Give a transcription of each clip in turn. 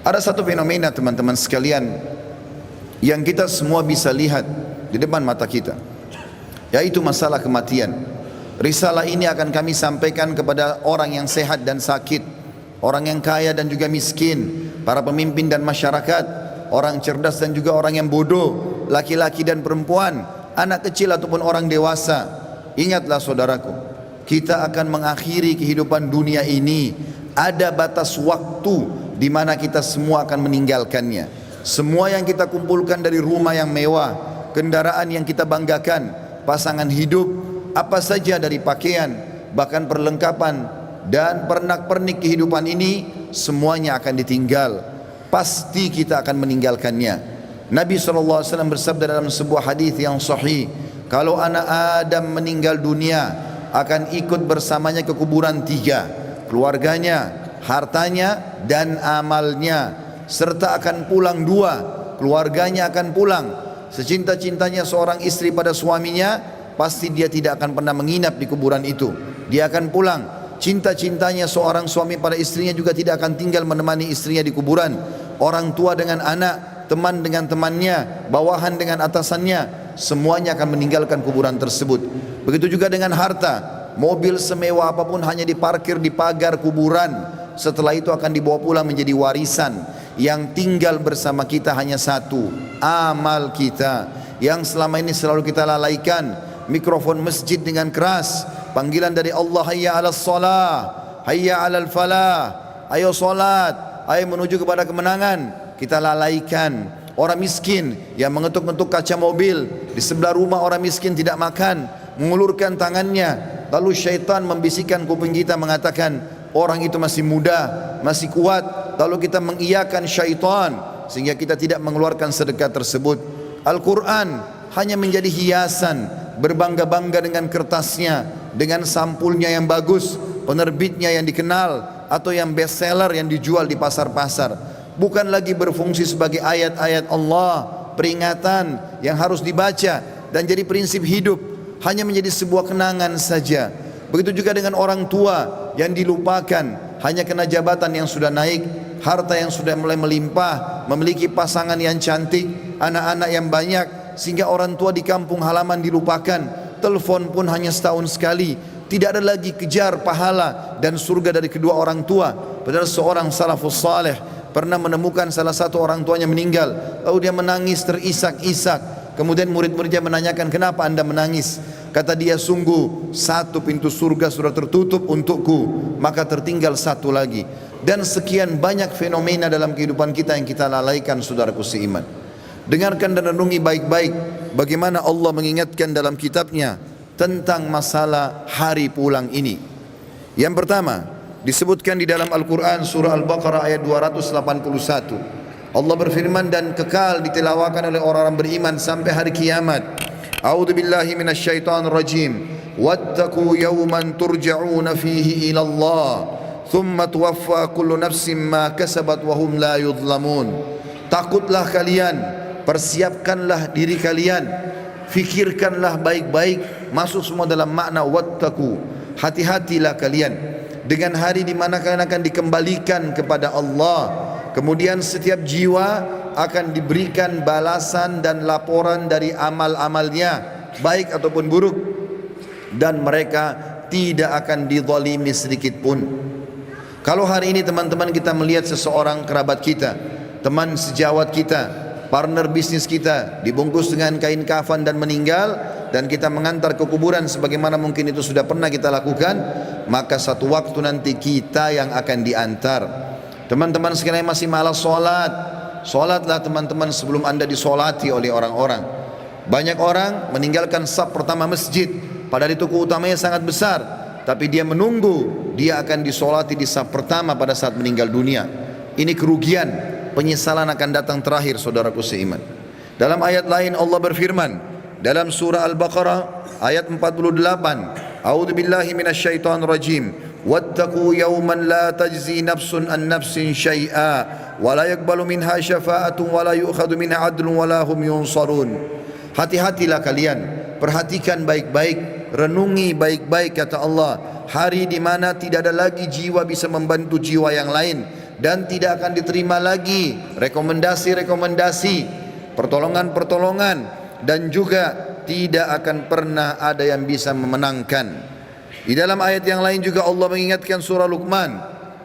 Ada satu fenomena teman-teman sekalian yang kita semua bisa lihat di depan mata kita, yaitu masalah kematian. Risalah ini akan kami sampaikan kepada orang yang sehat dan sakit, orang yang kaya dan juga miskin, para pemimpin dan masyarakat, orang cerdas dan juga orang yang bodoh, laki-laki dan perempuan, anak kecil ataupun orang dewasa. Ingatlah saudaraku, kita akan mengakhiri kehidupan dunia ini. Ada batas waktu di mana kita semua akan meninggalkannya. Semua yang kita kumpulkan dari rumah yang mewah, kendaraan yang kita banggakan, pasangan hidup, apa saja dari pakaian, bahkan perlengkapan dan pernak-pernik kehidupan ini, semuanya akan ditinggal. Pasti kita akan meninggalkannya. Nabi SAW bersabda dalam sebuah hadis yang sahih, kalau anak Adam meninggal dunia, akan ikut bersamanya ke kuburan tiga: keluarganya, hartanya, dan amalnya. Serta akan pulang dua, keluarganya akan pulang. Secinta-cintanya seorang istri pada suaminya, pasti dia tidak akan pernah menginap di kuburan itu. Dia akan pulang. Cinta-cintanya seorang suami pada istrinya juga tidak akan tinggal menemani istrinya di kuburan. Orang tua dengan anak, teman dengan temannya, bawahan dengan atasannya, semuanya akan meninggalkan kuburan tersebut. Begitu juga dengan harta. Mobil semewah apapun hanya diparkir di pagar kuburan. Setelah itu akan dibawa pulang menjadi warisan. Yang tinggal bersama kita hanya satu, amal kita, yang selama ini selalu kita lalaikan. Mikrofon masjid dengan keras, panggilan dari Allah, hayya 'alas shalah, hayya 'alal falah, ayo salat, ayo menuju kepada kemenangan, kita lalaikan. Orang miskin yang mengetuk-ngetuk kaca mobil di sebelah rumah orang miskin tidak makan, mengulurkan tangannya, lalu syaitan membisikkan kuping kita mengatakan orang itu masih muda, masih kuat, lalu kita mengiyakan syaitan sehingga kita tidak mengeluarkan sedekah tersebut. Al-Quran hanya menjadi hiasan, berbangga-bangga dengan kertasnya, dengan sampulnya yang bagus, penerbitnya yang dikenal, atau yang bestseller yang dijual di pasar-pasar. Bukan lagi berfungsi sebagai ayat-ayat Allah, peringatan yang harus dibaca dan jadi prinsip hidup, hanya menjadi sebuah kenangan saja. Begitu juga dengan orang tua yang dilupakan, hanya kena jabatan yang sudah naik, harta yang sudah mulai melimpah, memiliki pasangan yang cantik, anak-anak yang banyak, sehingga orang tua di kampung halaman dilupakan. Telepon pun hanya setahun sekali. Tidak ada lagi kejar pahala dan surga dari kedua orang tua. Padahal seorang salafus saleh pernah menemukan salah satu orang tuanya meninggal, lalu dia menangis terisak-isak. Kemudian murid-muridnya menanyakan, kenapa anda menangis? Kata dia, sungguh satu pintu surga sudah tertutup untukku, maka tertinggal satu lagi. Dan sekian banyak fenomena dalam kehidupan kita yang kita lalaikan, saudaraku seiman. Dengarkan dan renungi baik-baik bagaimana Allah mengingatkan dalam kitabnya tentang masalah hari pulang ini. Yang pertama disebutkan di dalam Al-Quran surah Al-Baqarah ayat 281. Allah berfirman, dan kekal ditilawakan oleh orang-orang beriman sampai hari kiamat. A'udzu billahi minasyaitonir rajim. Wattaqu yawman turja'una fihi ila Allah, thumma tuwaffa kullu nafsin ma kasabat wa hum la yudhlamun. Takutlah kalian, persiapkanlah diri kalian, fikirkanlah baik-baik, masuk semua dalam makna wattaqu. Hati-hatilah kalian dengan hari di mana kalian akan dikembalikan kepada Allah. Kemudian setiap jiwa akan diberikan balasan dan laporan dari amal-amalnya, baik ataupun buruk, dan mereka tidak akan dizalimi sedikit pun. Kalau hari ini teman-teman kita melihat seseorang kerabat kita, teman sejawat kita, partner bisnis kita dibungkus dengan kain kafan dan meninggal, dan kita mengantar ke kuburan sebagaimana mungkin itu sudah pernah kita lakukan, maka satu waktu nanti kita yang akan diantar. Teman-teman sekalian masih malas sholat, sholatlah teman-teman sebelum anda disolati oleh orang-orang. Banyak orang meninggalkan saf pertama masjid, padahal itu keutamanya sangat besar, tapi dia menunggu dia akan disolati di saf pertama pada saat meninggal dunia. Ini kerugian, penyesalan akan datang terakhir, saudaraku seiman. Dalam ayat lain Allah berfirman dalam surah Al-Baqarah ayat 48, A'udzu billahi minasyaitonir rajim. Wattaqu yawman la tajzi nafsun an nafsin syai'a wa la yaqbalu minha syafa'atun wa la yu'khadhu minha 'adlun wa la hum yunsarun. Hati-hatilah kalian, perhatikan baik-baik, renungi baik-baik kata Allah, hari di mana tidak ada lagi jiwa bisa membantu jiwa yang lain, dan tidak akan diterima lagi rekomendasi-rekomendasi, pertolongan-pertolongan, dan juga tidak akan pernah ada yang bisa memenangkan. Di dalam ayat yang lain juga Allah mengingatkan surah Luqman,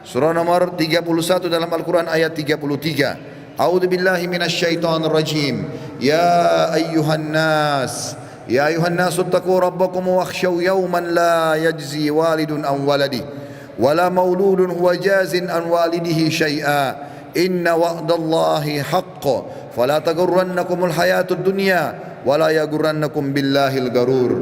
surah nomor 31 dalam Al-Quran ayat 33. A'udzu billahi minasyaitonir rajim. Ya ayyuhan nas, ya ayyuhan nas ittaqu rabbakum wakhshaw yawman la yajzi walidun an waladihi wala mauludun huwa jazin an walidihi syai'a. Inna wa'dallahi haqqun fala taghurrannakumul hayatud dunya wala yaghurrannakum billahil garur.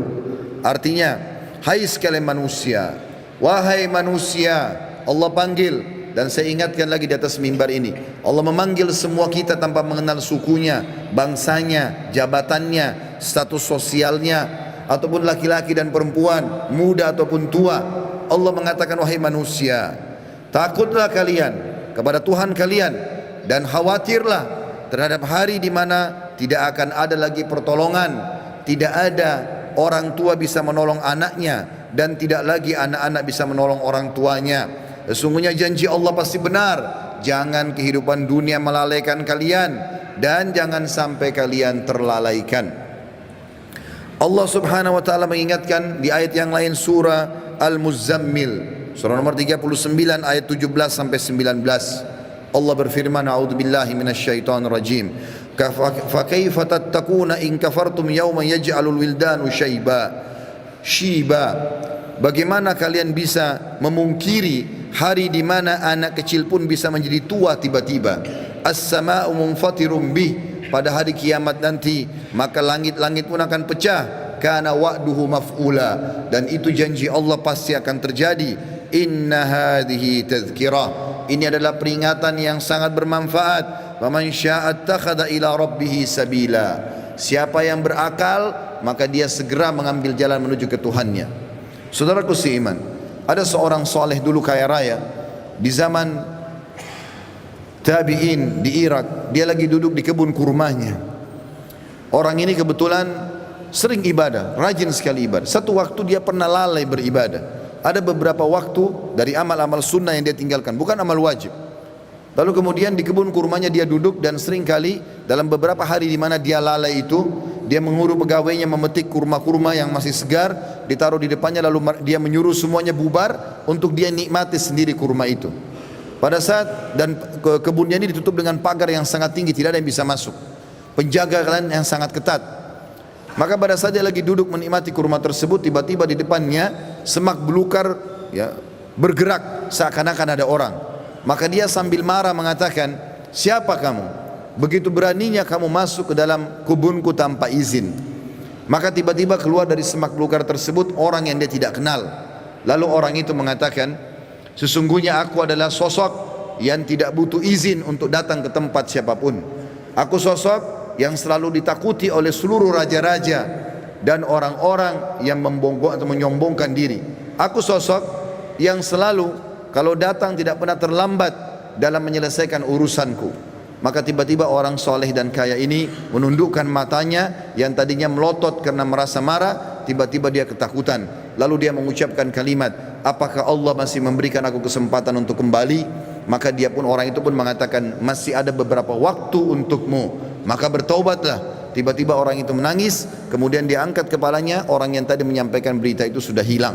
Artinya, hai sekalian manusia, wahai manusia, Allah panggil. Dan saya ingatkan lagi di atas mimbar ini, Allah memanggil semua kita tanpa mengenal sukunya, bangsanya, jabatannya, status sosialnya, ataupun laki-laki dan perempuan, muda ataupun tua. Allah mengatakan, wahai manusia, takutlah kalian kepada Tuhan kalian dan khawatirlah terhadap hari di mana tidak akan ada lagi pertolongan, tidak ada orang tua bisa menolong anaknya, dan tidak lagi anak-anak bisa menolong orang tuanya. Sesungguhnya janji Allah pasti benar. Jangan kehidupan dunia melalaikan kalian, dan jangan sampai kalian terlalaikan. Allah subhanahu wa ta'ala mengingatkan di ayat yang lain, surah Al-Muzammil, surah nomor 39 ayat 17 sampai 19. Allah berfirman, a'udzubillahi minasyaitonir rajim. Fa kaifa tattaquna in kafartum yawman yaj'alul wildanu shiba. Bagaimana kalian bisa memungkiri hari di mana anak kecil pun bisa menjadi tua tiba-tiba? As-sama'u munfatirum bih, pada hari kiamat nanti maka langit-langit pun akan pecah. Kana wa'duhu maf'ula, dan itu janji Allah pasti akan terjadi. Inna hadhihi tadhkirah, ini adalah peringatan yang sangat bermanfaat. Faman syaa'a attakhadha ila rabbih sabila, siapa yang berakal maka dia segera mengambil jalan menuju ke Tuhannya. Saudaraku seiman, ada seorang soleh dulu kaya raya di zaman tabi'in di Irak. Dia lagi duduk di kebun kurmanya. Orang ini kebetulan sering ibadah, rajin sekali ibadah. Satu waktu dia pernah lalai beribadah. Ada beberapa waktu dari amal-amal sunnah yang dia tinggalkan, bukan amal wajib. Lalu kemudian di kebun kurmanya dia duduk, dan seringkali dalam beberapa hari di mana dia lalai itu, dia mengurus pegawainya memetik kurma-kurma yang masih segar, ditaruh di depannya, lalu dia menyuruh semuanya bubar untuk dia nikmati sendiri kurma itu. Pada saat dan kebunnya ini ditutup dengan pagar yang sangat tinggi, tidak ada yang bisa masuk, penjagaan yang sangat ketat. Maka pada saat dia lagi duduk menikmati kurma tersebut, tiba-tiba di depannya semak belukar ya, bergerak seakan-akan ada orang. Maka dia sambil marah mengatakan, siapa kamu? Begitu beraninya kamu masuk ke dalam kebunku tanpa izin. Maka tiba-tiba keluar dari semak belukar tersebut orang yang dia tidak kenal. Lalu orang itu mengatakan, sesungguhnya aku adalah sosok yang tidak butuh izin untuk datang ke tempat siapapun. Aku sosok yang selalu ditakuti oleh seluruh raja-raja dan orang-orang yang membongkok atau menyombongkan diri. Aku sosok yang selalu kalau datang tidak pernah terlambat dalam menyelesaikan urusanku. Maka tiba-tiba orang soleh dan kaya ini menundukkan matanya yang tadinya melotot karena merasa marah, tiba-tiba dia ketakutan. Lalu dia mengucapkan kalimat, apakah Allah masih memberikan aku kesempatan untuk kembali? Maka dia pun, orang itu pun mengatakan, masih ada beberapa waktu untukmu, maka bertaubatlah. Tiba-tiba orang itu menangis, kemudian dia angkat kepalanya, orang yang tadi menyampaikan berita itu sudah hilang.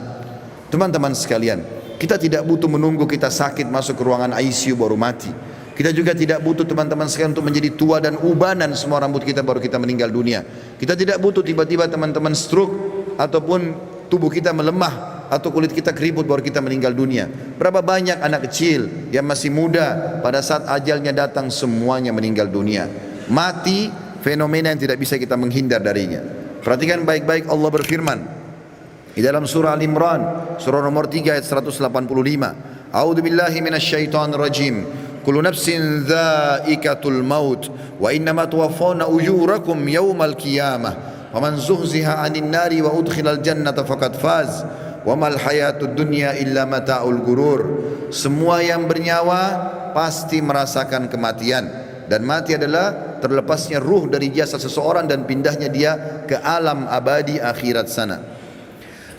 Teman-teman sekalian, kita tidak butuh menunggu kita sakit masuk ke ruangan ICU baru mati. Kita juga tidak butuh teman-teman sekalian untuk menjadi tua dan ubanan semua rambut kita baru kita meninggal dunia. Kita tidak butuh tiba-tiba teman-teman stroke ataupun tubuh kita melemah atau kulit kita keriput baru kita meninggal dunia. Berapa banyak anak kecil yang masih muda pada saat ajalnya datang semuanya meninggal dunia. Mati fenomena yang tidak bisa kita menghindar darinya. Perhatikan baik-baik, Allah berfirman di dalam surah Al-Imran, surah nomor 3 ayat 185. A'udzu billahi minasyaitonir rajim. Kullu nafsin dha'iqatul maut wa innama tuwaffawna ujurakum yaumal qiyamah. Faman zuhziha 'anil nari wa udkhilal jannata faqad faz. Wa mal hayatud dunya illa mata'ul gurur. Semua yang bernyawa pasti merasakan kematian, dan mati adalah terlepasnya ruh dari jasad seseorang dan pindahnya dia ke alam abadi akhirat sana.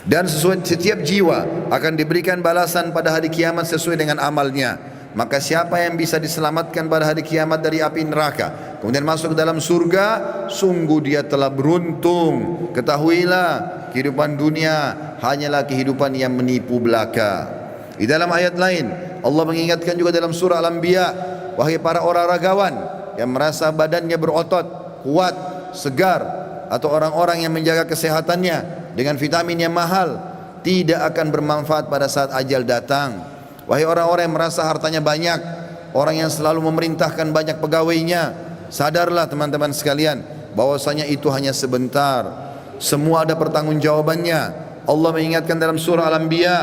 Dan setiap jiwa akan diberikan balasan pada hari kiamat sesuai dengan amalnya. maka siapa yang bisa diselamatkan pada hari kiamat dari api neraka kemudian masuk ke dalam surga, sungguh dia telah beruntung. Ketahuilah, kehidupan dunia hanyalah kehidupan yang menipu belaka. Di dalam ayat lain Allah mengingatkan juga dalam surah Al-Anbiya, wahai para orang ragawan yang merasa badannya berotot, kuat, segar, atau orang-orang yang menjaga kesehatannya dengan vitamin yang mahal, tidak akan bermanfaat pada saat ajal datang. Wahai orang-orang yang merasa hartanya banyak, orang yang selalu memerintahkan banyak pegawainya, sadarlah teman-teman sekalian bahwasanya itu hanya sebentar. Semua ada pertanggungjawabannya. Allah mengingatkan dalam surah Al-Anbiya,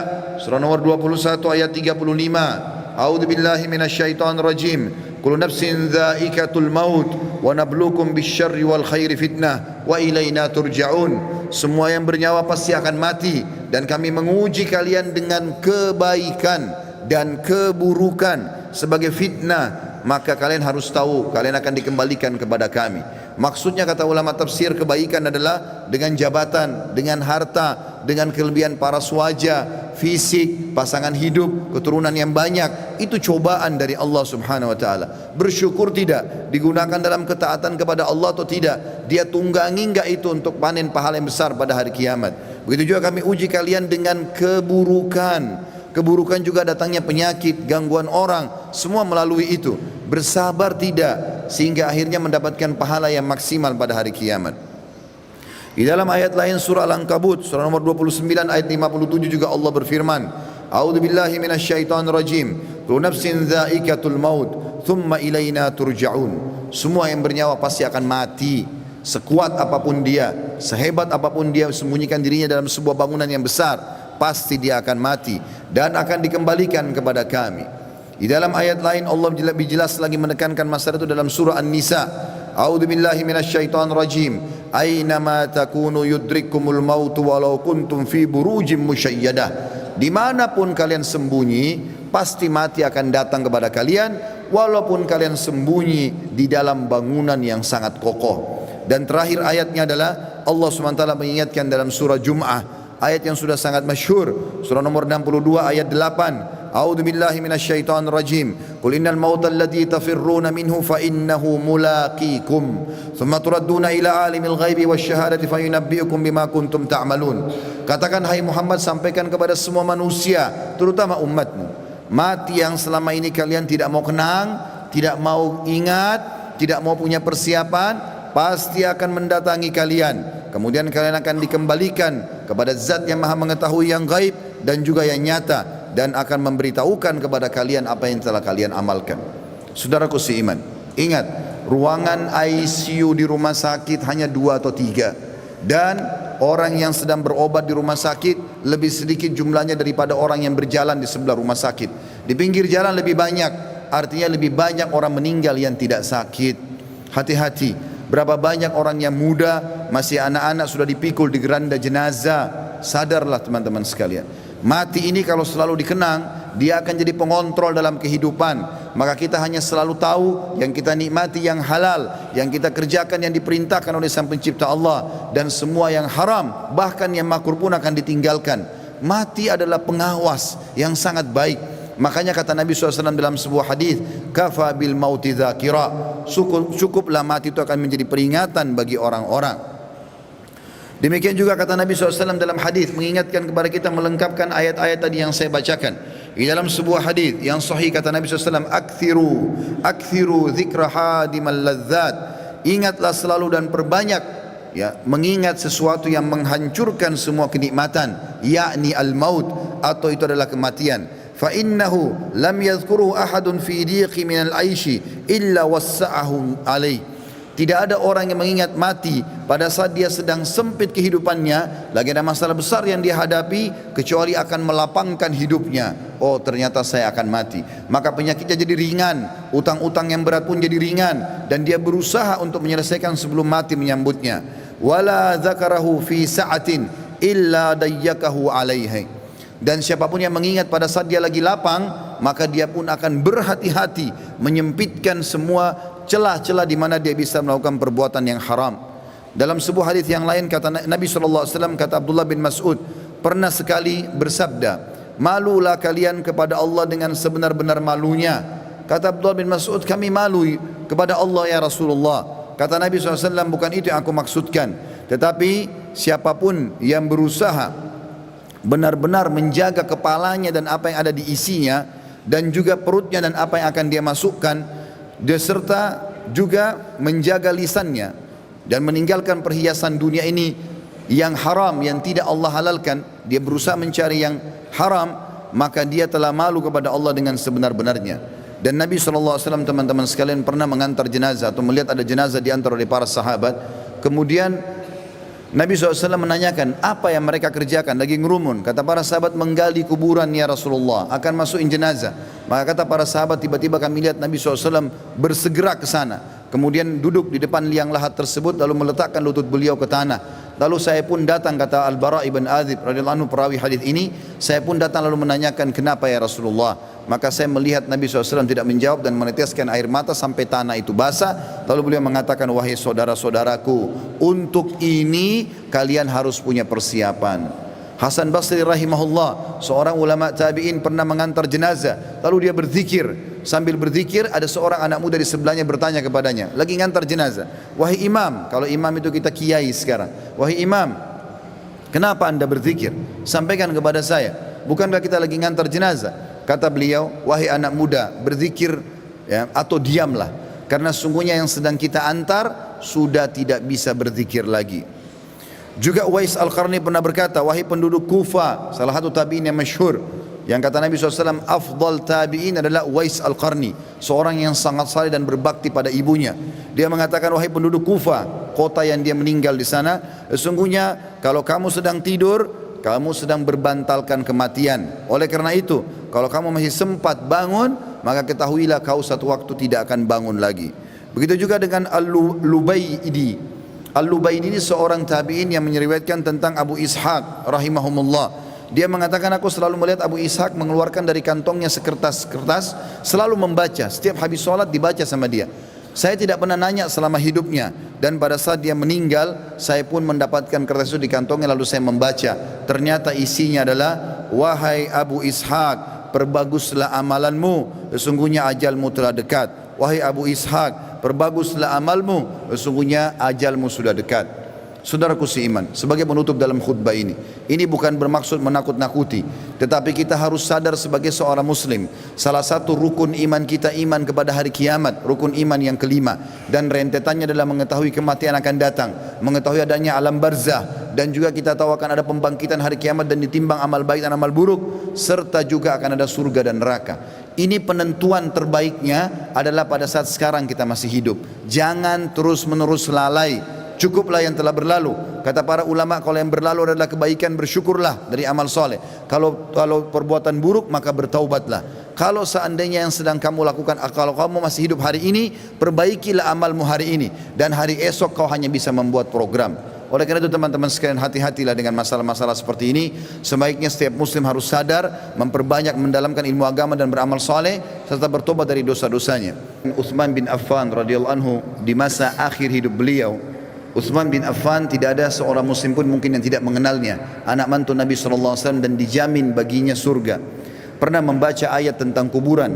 surah nomor 21 ayat 35, A'udzubillahi minasyaitonir rajim. Kullu nafsin dha'iqatul maut wa nabluukum bisyarri wal khairi fitnah wa ilaina turja'un. Semua yang bernyawa pasti akan mati dan kami menguji kalian dengan kebaikan dan keburukan sebagai fitnah, maka kalian harus tahu kalian akan dikembalikan kepada kami. Maksudnya kata ulama tafsir, kebaikan adalah dengan jabatan, dengan harta, dengan kelebihan paras wajah, fisik, pasangan hidup, keturunan yang banyak. Itu cobaan dari Allah subhanahu wa ta'ala. Bersyukur tidak, digunakan dalam ketaatan kepada Allah atau tidak, dia tunggangi enggak itu untuk panen pahala yang besar pada hari kiamat. Begitu juga kami uji kalian dengan keburukan. Keburukan juga datangnya penyakit, gangguan orang, semua melalui itu. Bersabar tidak, sehingga akhirnya mendapatkan pahala yang maksimal pada hari kiamat. Di dalam ayat lain surah Al-Ankabut, surah nomor 29 ayat 57 juga Allah berfirman, A'udzubillahi minasyaitonir rajim. Kullu nafsin dha'iqatul maut, thumma ilaina turja'un. Semua yang bernyawa pasti akan mati. Sekuat apapun dia, sehebat apapun dia sembunyikan dirinya dalam sebuah bangunan yang besar, pasti dia akan mati dan akan dikembalikan kepada kami. Di dalam ayat lain Allah lebih jelas lagi menekankan masalah itu dalam surah An-Nisa. A'udzubillahi minasyaitonir rajim. Aynama takunu yudrikkumul maut walau kuntum fi burujim musyayyadah. Dimanapun kalian sembunyi, pasti mati akan datang kepada kalian, walaupun kalian sembunyi di dalam bangunan yang sangat kokoh. Dan terakhir ayatnya adalah Allah SWT mengingatkan dalam surah Jum'ah, ayat yang sudah sangat masyhur, surah nomor 62 ayat 8. A'udzubillahi minasyaitonir rajim. Qul innal mautal ladzi tafirruna minhu fa innahu mulaqikum. Tsumma turadduna ila alimil ghaibi wasyahadati fayunabbi'ukum bima kuntum ta'malun. Katakan hai Muhammad, sampaikan kepada semua manusia, terutama umatmu, mati yang selama ini kalian tidak mau kenang, tidak mau ingat, tidak mau punya persiapan, pasti akan mendatangi kalian. Kemudian kalian akan dikembalikan kepada zat yang maha mengetahui yang gaib dan juga yang nyata, dan akan memberitahukan kepada kalian apa yang telah kalian amalkan. Saudaraku seiman, ingat, ruangan ICU di rumah sakit hanya 2 atau 3, dan orang yang sedang berobat di rumah sakit lebih sedikit jumlahnya daripada orang yang berjalan di sebelah rumah sakit. Di pinggir jalan lebih banyak, artinya lebih banyak orang meninggal yang tidak sakit. Hati-hati. Berapa banyak orang yang muda, masih anak-anak sudah dipikul di geranda jenazah. Sadarlah teman-teman sekalian, mati ini kalau selalu dikenang, dia akan jadi pengontrol dalam kehidupan. Maka kita hanya selalu tahu yang kita nikmati yang halal, yang kita kerjakan yang diperintahkan oleh Sang Pencipta Allah, dan semua yang haram, bahkan yang makruh pun akan ditinggalkan. Mati adalah pengawas yang sangat baik. Makanya kata Nabi SAW dalam sebuah hadis, kafa bil mauti dzakira, cukuplah mati itu akan menjadi peringatan bagi orang-orang. Demikian juga kata Nabi SAW dalam hadis, mengingatkan kepada kita, melengkapkan ayat-ayat tadi yang saya bacakan. Di dalam sebuah hadis yang sahih kata Nabi SAW, akthiru dzikra hadimal ladzat, ingatlah selalu dan perbanyak mengingat sesuatu yang menghancurkan semua kenikmatan, yakni al-maut, atau itu adalah kematian. Fa innahu lam yadhkuruhu ahadun fi diqi minal aishi illa wassa'ahu alaih. Tidak ada orang yang mengingat mati pada saat dia sedang sempit kehidupannya, lagi ada masalah besar yang dia hadapi, kecuali akan melapangkan hidupnya. Oh, ternyata saya akan mati. Maka penyakitnya jadi ringan, utang-utang yang berat pun jadi ringan, dan dia berusaha untuk menyelesaikan sebelum mati menyambutnya. Wala dzakarahu fi sa'atin illa dayyakahu alaihi. Dan siapapun yang mengingat pada saat dia lagi lapang, maka dia pun akan berhati-hati menyempitkan semua celah-celah di mana dia bisa melakukan perbuatan yang haram. Dalam sebuah hadis yang lain kata Nabi SAW, kata Abdullah bin Mas'ud, pernah sekali bersabda, malulah kalian kepada Allah dengan sebenar-benar malunya. Kata Abdullah bin Mas'ud, kami malu kepada Allah ya Rasulullah. Kata Nabi SAW, bukan itu yang aku maksudkan, tetapi siapapun yang berusaha benar-benar menjaga kepalanya dan apa yang ada di isinya, dan juga perutnya dan apa yang akan dia masukkan, beserta juga menjaga lisannya dan meninggalkan perhiasan dunia ini yang haram, yang tidak Allah halalkan, dia berusaha mencari yang haram, maka dia telah malu kepada Allah dengan sebenar-benarnya. Dan Nabi SAW, teman-teman sekalian, pernah mengantar jenazah atau melihat ada jenazah diantar oleh para sahabat. Kemudian Nabi SAW menanyakan apa yang mereka kerjakan, lagi ngerumun. Kata para sahabat, menggali kuburan ya Rasulullah, akan masukin jenazah. Maka kata para sahabat, tiba-tiba kami lihat Nabi SAW bersegera ke sana. Kemudian duduk di depan liang lahat tersebut, lalu meletakkan lutut beliau ke tanah. Lalu saya pun datang, kata Al-Bara' ibn Azib radhiyallahu anhu perawi hadis ini, saya pun datang lalu menanyakan, kenapa ya Rasulullah? Maka saya melihat Nabi SAW tidak menjawab dan meneteskan air mata sampai tanah itu basah. Lalu beliau mengatakan, wahai saudara-saudaraku, untuk ini kalian harus punya persiapan. Hasan Basri rahimahullah, seorang ulama tabi'in, pernah mengantar jenazah. Lalu dia berzikir. Sambil berzikir, ada seorang anak muda di sebelahnya bertanya kepadanya, lagi ngantar jenazah, wahai imam, kalau imam itu kita kiai sekarang, wahai imam, kenapa anda berzikir? Sampaikan kepada saya, bukankah kita lagi ngantar jenazah? Kata beliau, wahai anak muda, berzikir ya, atau diamlah, karena sungguhnya yang sedang kita antar sudah tidak bisa berzikir lagi. Juga Uwais Al-Qarni pernah berkata, wahai penduduk Kufa, salah satu tabi'in yang masyhur, yang kata Nabi SAW, afdal tabi'in adalah Uwais Al-Qarni, seorang yang sangat saleh dan berbakti pada ibunya. Dia mengatakan, wahai penduduk Kufa, kota yang dia meninggal di sana, sesungguhnya kalau kamu sedang tidur, kamu sedang berbantalkan kematian. Oleh karena itu, kalau kamu masih sempat bangun, maka ketahuilah kau satu waktu tidak akan bangun lagi. Begitu juga dengan Al-Lubaydi. Al-Lubaydi ini seorang tabi'in yang meriwayatkan tentang Abu Ishaq rahimahumullah. Dia mengatakan, aku selalu melihat Abu Ishaq mengeluarkan dari kantongnya sekertas-kertas, selalu membaca, setiap habis sholat dibaca sama dia. Saya tidak pernah nanya selama hidupnya, dan pada saat dia meninggal, saya pun mendapatkan kertas itu di kantongnya, lalu saya membaca. Ternyata isinya adalah, wahai Abu Ishaq, perbaguslah amalanmu, sesungguhnya ajalmu telah dekat. Wahai Abu Ishaq, perbaguslah amalmu, sesungguhnya ajalmu sudah dekat. Saudaraku seiman, sebagai penutup dalam khutbah ini bukan bermaksud menakut-nakuti, tetapi kita harus sadar sebagai seorang muslim, salah satu rukun iman kita iman kepada hari kiamat, rukun iman yang kelima, dan rentetannya adalah mengetahui kematian akan datang, mengetahui adanya alam barzah, dan juga kita tahu akan ada pembangkitan hari kiamat dan ditimbang amal baik dan amal buruk, serta juga akan ada surga dan neraka. Ini penentuan terbaiknya adalah pada saat sekarang kita masih hidup. Jangan terus-menerus lalai. Cukuplah yang telah berlalu. Kata para ulama, kalau yang berlalu adalah kebaikan, bersyukurlah dari amal soleh. Kalau perbuatan buruk, maka bertaubatlah. Kalau seandainya yang sedang kamu lakukan, kalau kamu masih hidup hari ini, perbaikilah amalmu hari ini, dan hari esok kau hanya bisa membuat program. Oleh karena itu teman-teman sekalian, hati-hatilah dengan masalah-masalah seperti ini. Sebaiknya setiap muslim harus sadar, memperbanyak mendalamkan ilmu agama dan beramal soleh, serta bertobat dari dosa-dosanya. Utsman bin Affan radhiyallahu anhu, di masa akhir hidup beliau, Utsman bin Affan tidak ada seorang muslim pun mungkin yang tidak mengenalnya, anak mantu Nabi SAW, dan dijamin baginya surga. Pernah membaca ayat tentang kuburan,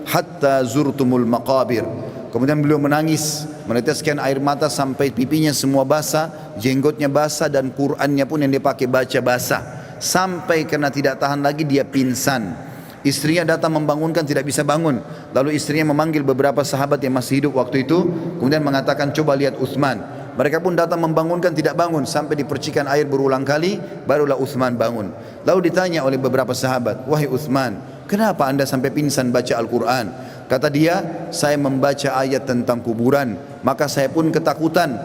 hatta zurtumul maqabir. Kemudian beliau menangis, meneteskan air mata sampai pipinya semua basah, jenggotnya basah, dan Qur'annya pun yang dia pakai baca basah. Sampai karena tidak tahan lagi dia pingsan. Istrinya datang membangunkan, tidak bisa bangun. Lalu istrinya memanggil beberapa sahabat yang masih hidup waktu itu, kemudian mengatakan, coba lihat Utsman. Mereka pun datang membangunkan, tidak bangun, sampai dipercikan air berulang kali, barulah Utsman bangun. Lalu ditanya oleh beberapa sahabat, wahai Utsman, kenapa anda sampai pingsan baca Al-Quran? Kata dia, saya membaca ayat tentang kuburan, maka saya pun ketakutan.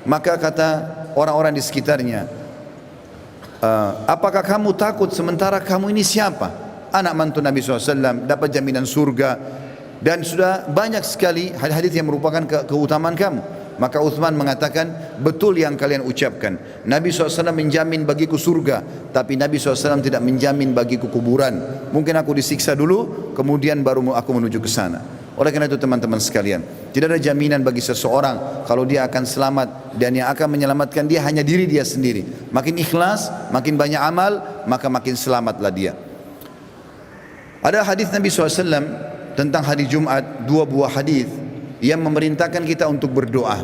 Maka kata orang-orang di sekitarnya, apakah kamu takut sementara kamu ini siapa? Anak mantu Nabi SAW, dapat jaminan surga, dan sudah banyak sekali hadis-hadis yang merupakan keutamaan kamu. Maka Utsman mengatakan, betul yang kalian ucapkan, Nabi SAW menjamin bagiku surga, tapi Nabi SAW tidak menjamin bagiku kuburan. Mungkin aku disiksa dulu, kemudian baru aku menuju ke sana. Oleh karena itu teman-teman sekalian, tidak ada jaminan bagi seseorang kalau dia akan selamat, dan yang akan menyelamatkan dia hanya diri dia sendiri. Makin ikhlas, makin banyak amal, maka makin selamatlah dia. Ada hadis Nabi SAW tentang hari Jumat, dua buah hadis yang memerintahkan kita untuk berdoa.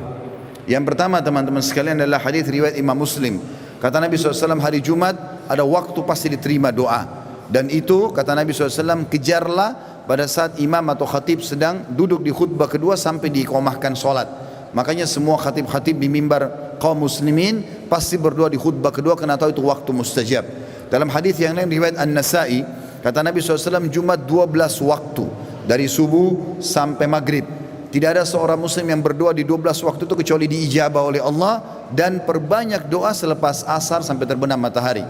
Yang pertama teman-teman sekalian adalah hadis riwayat Imam Muslim. Kata Nabi SAW, hari Jumat ada waktu pasti diterima doa. Dan itu kata Nabi SAW, kejarlah pada saat imam atau khatib sedang duduk di khutbah kedua sampai diiqamahkan solat. Makanya semua khatib-khatib di mimbar kaum muslimin pasti berdoa di khutbah kedua karena tahu itu waktu mustajab. Dalam hadis yang lain riwayat An-Nasa'i, kata Nabi SAW, Jumat 12 waktu dari subuh sampai maghrib. Tidak ada seorang muslim yang berdoa di 12 waktu itu kecuali diijabah oleh Allah, dan perbanyak doa selepas asar sampai terbenam matahari.